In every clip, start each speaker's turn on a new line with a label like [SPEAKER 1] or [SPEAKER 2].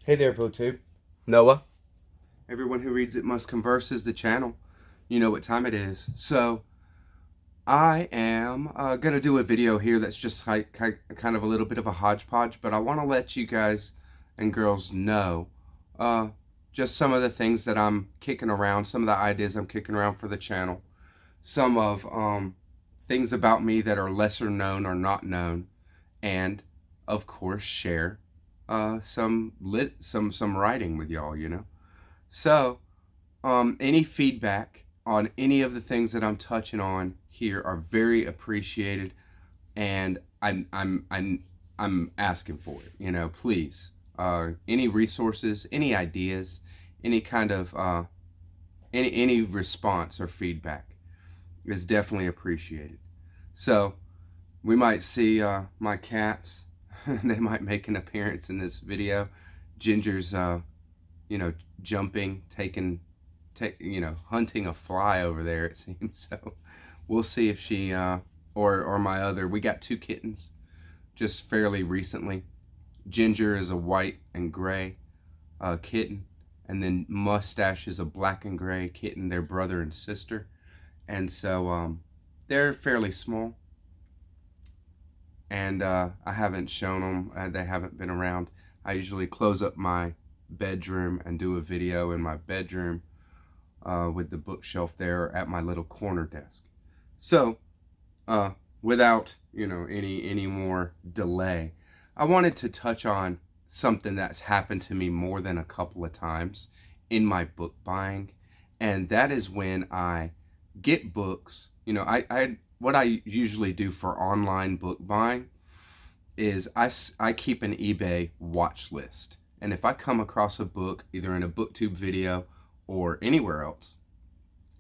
[SPEAKER 1] Hey there, BookTube. Noah. Everyone who reads it must converse is the channel. You know what time it is. So, I am going to do a video here that's just kind of a little bit of a hodgepodge, but I want to let you guys and girls know uh, just some of the things that I'm kicking around, some of the ideas I'm kicking around for the channel, some of things about me that are lesser known or not known, and of course share some writing with y'all, you know. So, any feedback on any of the things that I'm touching on here are very appreciated, and I'm asking for it. You know, please. Any resources, any ideas, any kind of any response or feedback is definitely appreciated. So, we might see my cats. They might make an appearance in this video. Ginger's, you know, jumping, hunting a fly over there, it seems. So we'll see if she, or my other, we got two kittens just fairly recently. Ginger is a white and gray kitten, and then Mustache is a black and gray kitten. They're brother and sister. And so they're fairly small. And I haven't shown them, they haven't been around. I usually close up my bedroom and do a video in my bedroom with the bookshelf there at my little corner desk. So without any more delay, I wanted to touch on something that's happened to me more than a couple of times in my book buying, and that is when I get books. What I usually do for online book buying is I keep an eBay watch list. And if I come across a book, either in a BookTube video or anywhere else,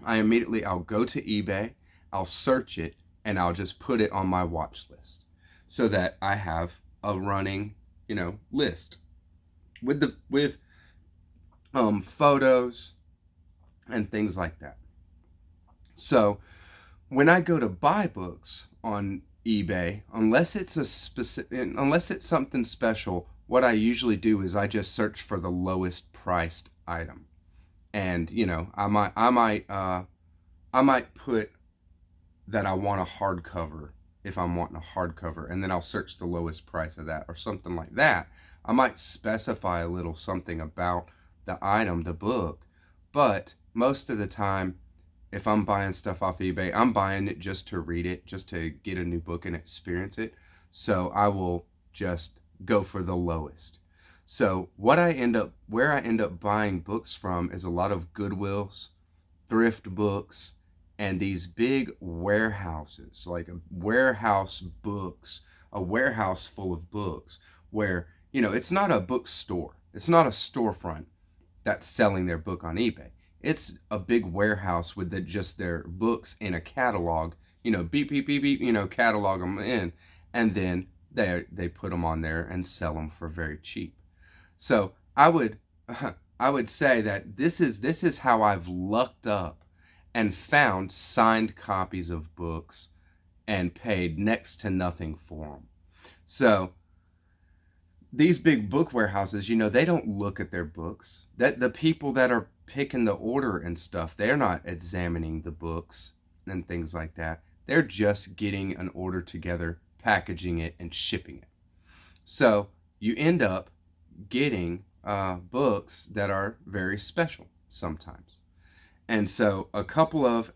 [SPEAKER 1] I'll go to eBay, I'll search it, and I'll just put it on my watch list so that I have a running, list with photos and things like that. So when I go to buy books on eBay, unless it's something special, what I usually do is I just search for the lowest priced item. And I might put that I want a hardcover if I'm wanting a hardcover, and then I'll search the lowest price of that or something like that. I might specify a little something about the item, the book, but most of the time, if I'm buying stuff off eBay, I'm buying it just to read it, just to get a new book and experience it. So I will just go for the lowest. So where I end up buying books from is a lot of Goodwills, thrift books, and these big warehouses, like a warehouse books, a warehouse full of books where, it's not a bookstore. It's not a storefront that's selling their book on eBay. It's a big warehouse with just their books in a catalog, beep, beep, beep, beep, catalog them in, and then they put them on there and sell them for very cheap. So I would say that this is how I've lucked up and found signed copies of books and paid next to nothing for them. So these big book warehouses, they don't look at their books. That the people that are picking the order and stuff, they're not examining the books and things like that. They're just getting an order together, packaging it, and shipping it. So you end up getting books that are very special sometimes. And so a couple of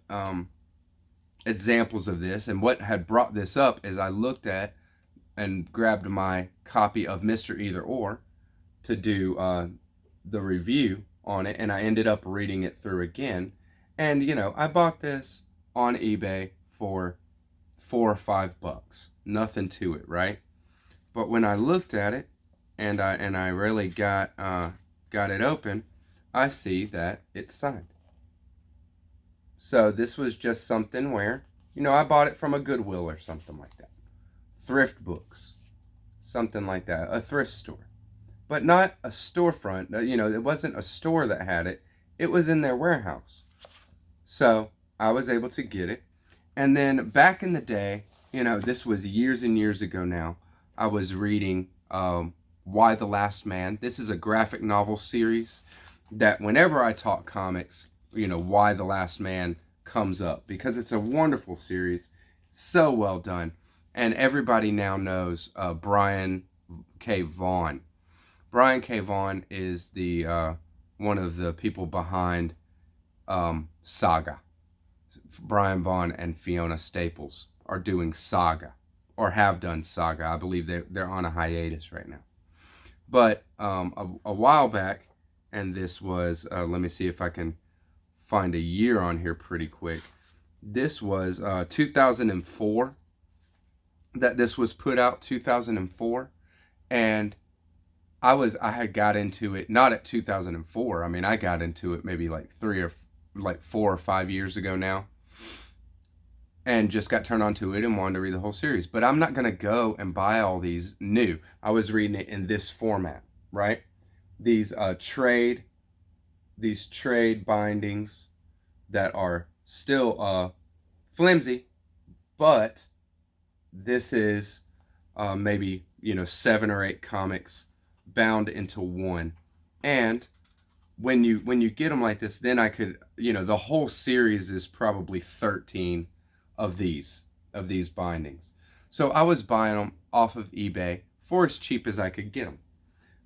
[SPEAKER 1] examples of this, and what had brought this up is I looked at and grabbed my copy of Mr. Either Or to do the review on it, and I ended up reading it through again. And I bought this on eBay for $4 or $5. Nothing to it, right? But when I looked at it and I really got it open, I see that it's signed. So this was just something where, I bought it from a Goodwill or something like that. Thrift books, something like that, a thrift store. But not a storefront, it wasn't a store that had it. It was in their warehouse. So I was able to get it. And then back in the day, this was years and years ago now, I was reading Y the Last Man. This is a graphic novel series that whenever I talk comics, Y the Last Man comes up because it's a wonderful series, so well done. And everybody now knows Brian K. Vaughan. Brian K. Vaughan is the one of the people behind Saga. Brian Vaughan and Fiona Staples are doing Saga, or have done Saga. I believe they're on a hiatus right now. But a while back, and this was, let me see if I can find a year on here pretty quick. This was 2004 that this was put out, 2004. And I had got into it, not at 2004. I mean, I got into it maybe like 4 or 5 years ago now. And just got turned on to it and wanted to read the whole series. But I'm not going to go and buy all these new. I was reading it in this format, right? These trade bindings that are still flimsy, but this is maybe 7 or 8 comics bound into one. And when you get them like this, then I could, the whole series is probably 13 of these bindings. So I was buying them off of eBay for as cheap as I could get them,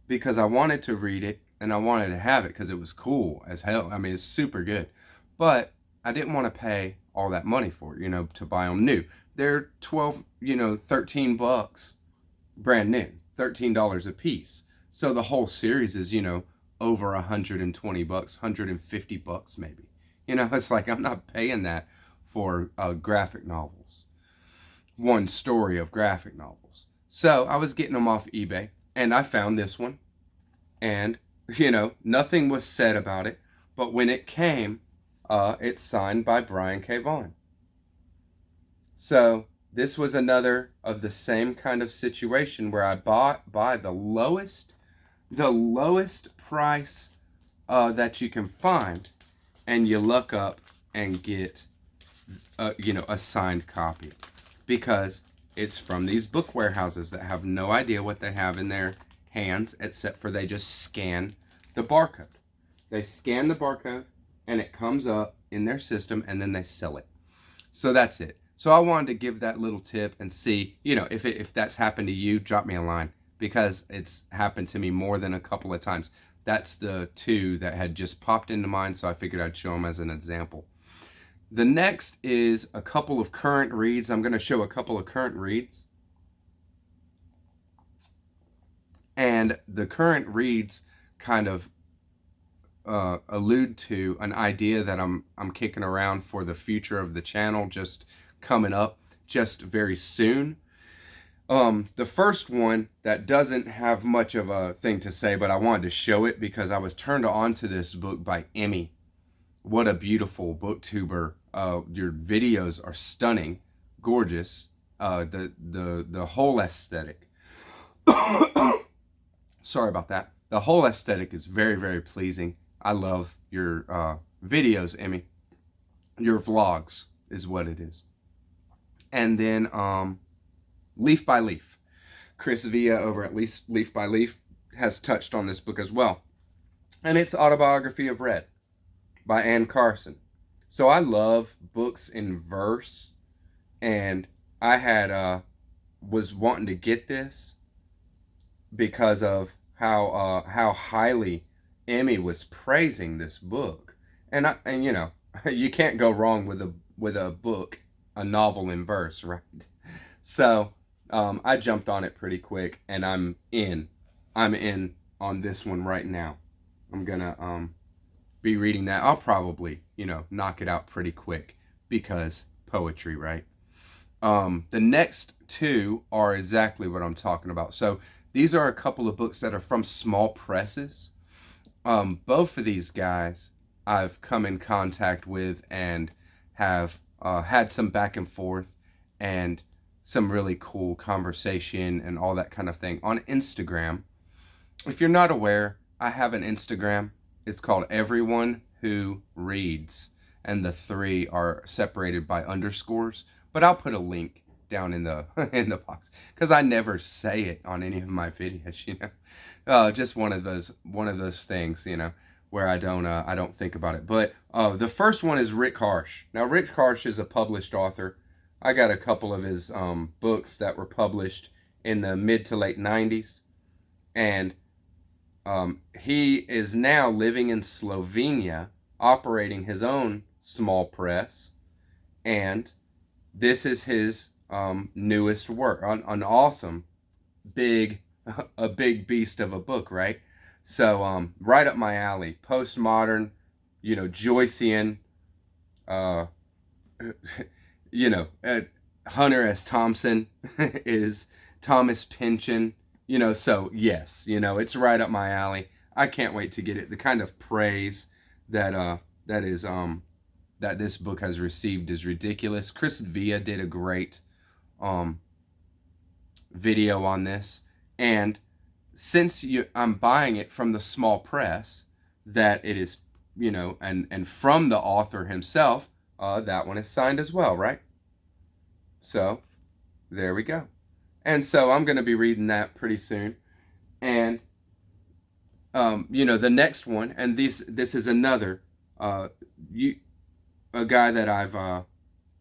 [SPEAKER 1] because I wanted to read it and I wanted to have it because it was cool as hell. I mean, it's super good, but I didn't want to pay all that money for it, to buy them new. They're 12, 13 bucks brand new, $13 a piece. So the whole series is, over 120 bucks, 150 bucks maybe. It's like, I'm not paying that for graphic novels. One story of graphic novels. So I was getting them off eBay, and I found this one, and nothing was said about it, but when it came, it's signed by Brian K. Vaughan. So this was another of the same kind of situation where I bought by the lowest price that you can find, and you look up and get a signed copy, because it's from these book warehouses that have no idea what they have in their hands, except for they just scan the barcode. They scan the barcode and it comes up in their system, and then they sell it. So that's it. So I wanted to give that little tip and see, if that's happened to you, drop me a line, because it's happened to me more than a couple of times. That's the 2 that had just popped into mind, so I figured I'd show them as an example. The next is a couple of current reads. I'm going to show a couple of current reads. And the current reads kind of allude to an idea that I'm kicking around for the future of the channel, just coming up just very soon. The first one that doesn't have much of a thing to say, but I wanted to show it because I was turned on to this book by Emmy. What a beautiful booktuber. Your videos are stunning, gorgeous. The whole aesthetic. Sorry about that. The whole aesthetic is very, very pleasing. I love your videos, Emmy. Your vlogs is what it is. And then Leaf by Leaf. Chris Villa over at Leaf by Leaf has touched on this book as well. And it's Autobiography of Red by Anne Carson. So I love books in verse, and I had was wanting to get this because of how highly Emmy was praising this book. And you can't go wrong with a book, a novel in verse, right? So I jumped on it pretty quick, and I'm in on this one right now. I'm gonna be reading that. I'll probably knock it out pretty quick because poetry, right? The next 2 are exactly what I'm talking about. So these are a couple of books that are from small presses. Both of these guys I've come in contact with and have had some back and forth and some really cool conversation and all that kind of thing on Instagram. If you're not aware, I have an Instagram. It's called Everyone Who Reads, and the 3 are separated by underscores, but I'll put a link down in the in the box, because I never say it on any of my videos, just one of those things, where I don't think about it. But the first one is Rick Harsch. Now, Rick Harsch is a published author. I got a couple of his books that were published in the mid to late 90s, and he is now living in Slovenia, operating his own small press, and this is his newest work. An awesome, a big beast of a book, right? So right up my alley. Postmodern, Joycean, Hunter S. Thompson is Thomas Pynchon, so yes, it's right up my alley. I can't wait to get it. The kind of praise that that this book has received is ridiculous. Chris Villa did a great video on this, and since I'm buying it from the small press, that it is, and from the author himself, that one is signed as well, right? So there we go. And so I'm going to be reading that pretty soon. And the next one, and this is another a guy that I've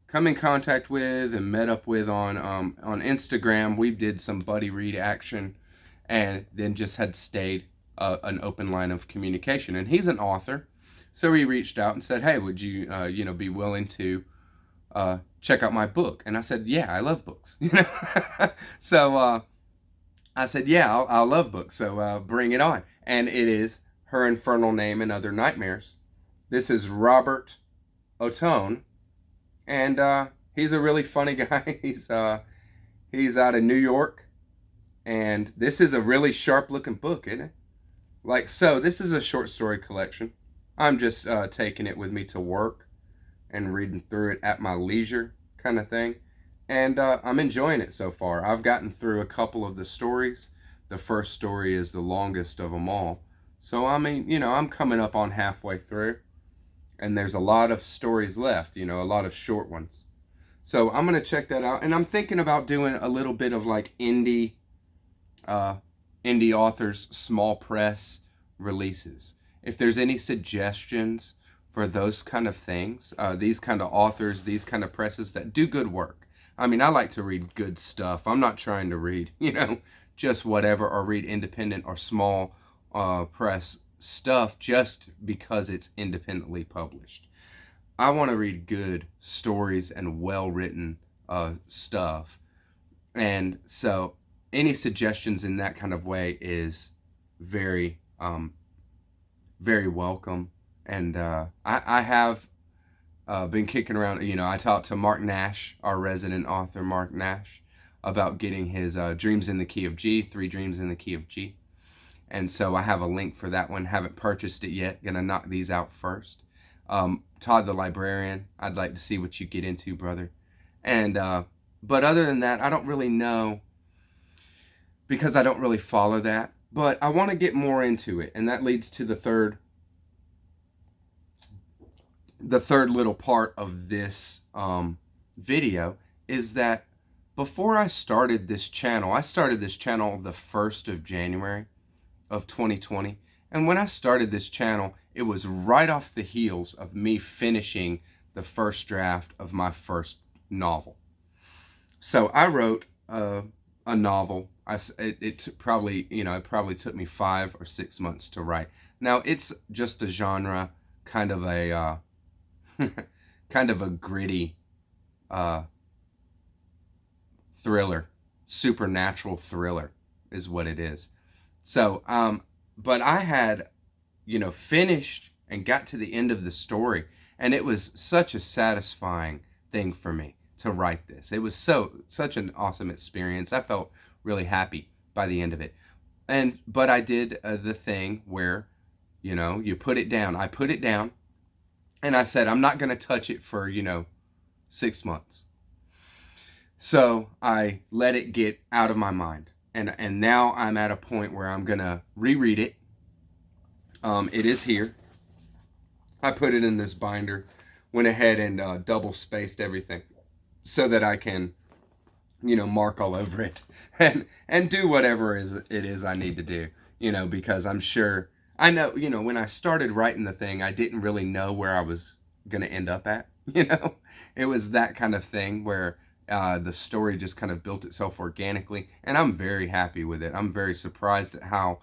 [SPEAKER 1] come in contact with and met up with on Instagram. We did some buddy read action, and then just had stayed an open line of communication. And he's an author, so he reached out and said, "Hey, would you be willing to check out my book?" And I said, "Yeah, I love books." So I said, "Yeah, I'll love books. So bring it on." And it is Her Infernal Name and Other Nightmares. This is Robert Ottone, and he's a really funny guy. He's out of New York, and this is a really sharp-looking book, isn't it? This is a short story collection. I'm just taking it with me to work and reading through it at my leisure, kind of thing. And I'm enjoying it so far. I've gotten through a couple of the stories. The first story is the longest of them all. So, I'm coming up on halfway through. And there's a lot of stories left, a lot of short ones. So I'm going to check that out. And I'm thinking about doing a little bit of like indie authors, small press releases. If there's any suggestions for those kind of things, these kind of authors, these kind of presses that do good work. I like to read good stuff. I'm not trying to read, just whatever, or read independent or small press stuff just because it's independently published. I want to read good stories and well-written stuff. And so any suggestions in that kind of way is very, very welcome. And I have been kicking around, I talked to Mark Nash, our resident author, Mark Nash, about getting his Dreams in the Key of G, 3 Dreams in the Key of G. And so I have a link for that one. Haven't purchased it yet. Gonna knock these out first. Todd the Librarian, I'd like to see what you get into, brother. And but other than that, I don't really know, because I don't really follow that. But I want to get more into it, and that leads to the third little part of this video, is that before I started this channel, the 1st of January of 2020. And when I started this channel, it was right off the heels of me finishing the first draft of my first novel. So I wrote a novel. It probably took me 5 or 6 months to write. Now it's just a genre, kind of a gritty thriller, supernatural thriller is what it is. So, but I had, finished and got to the end of the story, and it was such a satisfying thing for me to write this. It was such an awesome experience. I felt really happy by the end of it. But I did the thing where, you put it down. I put it down, and I said, I'm not going to touch it for, 6 months. So I let it get out of my mind. And now I'm at a point where I'm going to reread it. It is here. I put it in this binder, went ahead and double spaced everything so that I can mark all over it and do whatever it is I need to do, because I'm sure I know, when I started writing the thing, I didn't really know where I was going to end up at, it was that kind of thing where the story just kind of built itself organically, and I'm very happy with it. I'm very surprised at how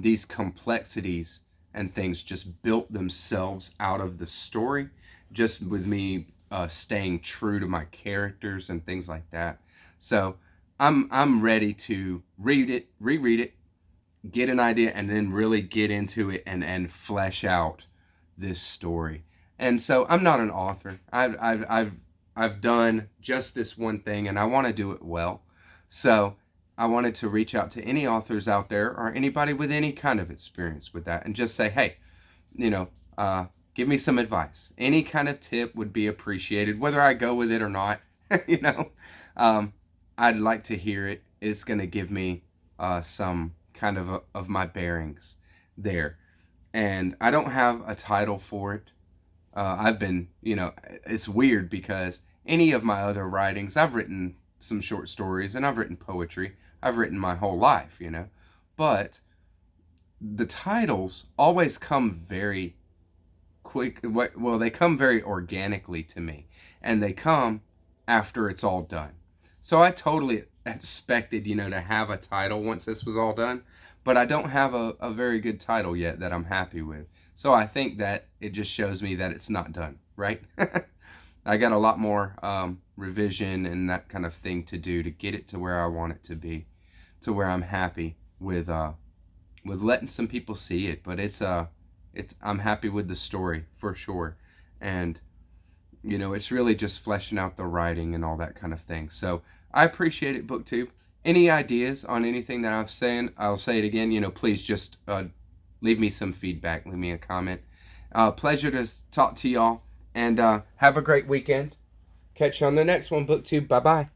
[SPEAKER 1] these complexities and things just built themselves out of the story, just with me staying true to my characters and things like that. So I'm ready to reread it, get an idea, and then really get into it and flesh out this story. And so I'm not an author. I've done just this one thing, and I want to do it well. So I wanted to reach out to any authors out there or anybody with any kind of experience with that and just say, hey, give me some advice. Any kind of tip would be appreciated, whether I go with it or not. I'd like to hear it. It's going to give me some kind of my bearings there. And I don't have a title for it. I've been, it's weird because any of my other writings, I've written some short stories and I've written poetry. I've written my whole life, but the titles always come very quick. Well, they come very organically to me, and they come after it's all done. So I totally expected, to have a title once this was all done, but I don't have a very good title yet that I'm happy with. So I think that it just shows me that it's not done, right? I got a lot more revision and that kind of thing to do to get it to where I want it to be, to where I'm happy with letting some people see it. But I'm happy with the story for sure, and it's really just fleshing out the writing and all that kind of thing. So I appreciate it, BookTube. Any ideas on anything that I've saying? I'll say it again. Please just leave me some feedback. Leave me a comment. Pleasure to talk to y'all. And have a great weekend. Catch you on the next one, BookTube. Bye-bye.